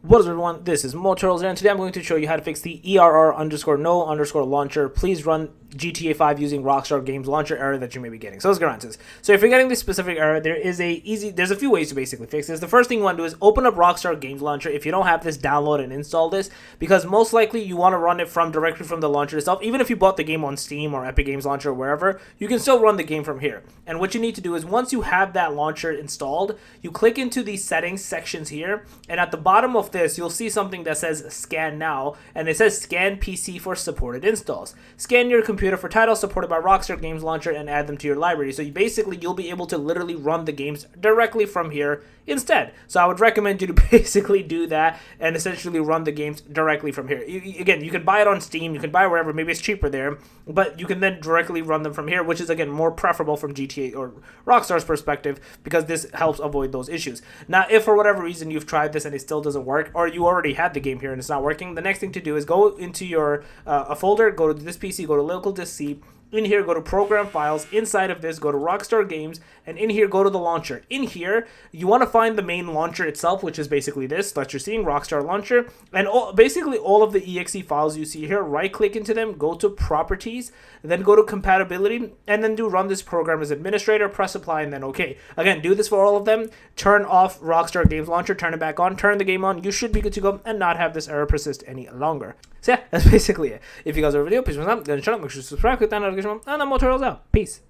What is up, everyone? This is Moturals, and today I'm going to show you how to fix the ERR_no_launcher. Please run GTA 5 using Rockstar Games launcher error that you may be getting. So let's get on to this. So if you're getting this specific error, there's a few ways to basically fix this. The first thing you want to do is open up Rockstar Games launcher. If you don't have this, download and install this, because most likely you want to run it directly from the launcher itself. Even if you bought the game on Steam or Epic Games Launcher or wherever, you can still run the game from here. And what you need to do is, once you have that launcher installed, you click into the settings sections here, and at the bottom of this, you'll see something that says Scan Now, and it says Scan PC for supported installs. Scan your computer for titles supported by Rockstar Games Launcher and add them to your library. So you'll be able to literally run the games directly from here instead. So I would recommend you to basically do that and essentially run the games directly from here. Again, you can buy it on Steam, you can buy it wherever, maybe it's cheaper there, but you can then directly run them from here, which is, again, more preferable from GTA or Rockstar's perspective, because this helps avoid those issues. Now, if for whatever reason you've tried this and it still doesn't work, or you already had the game here and it's not working, the next thing to do is go into your a folder, go to this PC, go to local disk C. In here, go to Program Files. Inside of this, go to Rockstar Games, and in here, go to the launcher. In here, you want to find the main launcher itself, which is basically this that you're seeing, Rockstar Launcher, and basically all of the exe files you see here. Right-click into them, go to Properties, then go to Compatibility, and then do Run this program as administrator, press Apply, and then OK. Again, do this for all of them. Turn off Rockstar Games Launcher, turn it back on, turn the game on. You should be good to go and not have this error persist any longer. So yeah, that's basically it. If you guys are a video, please subscribe, then shut up, make sure to subscribe, click that notification bell, and I'm Moturals out. Peace.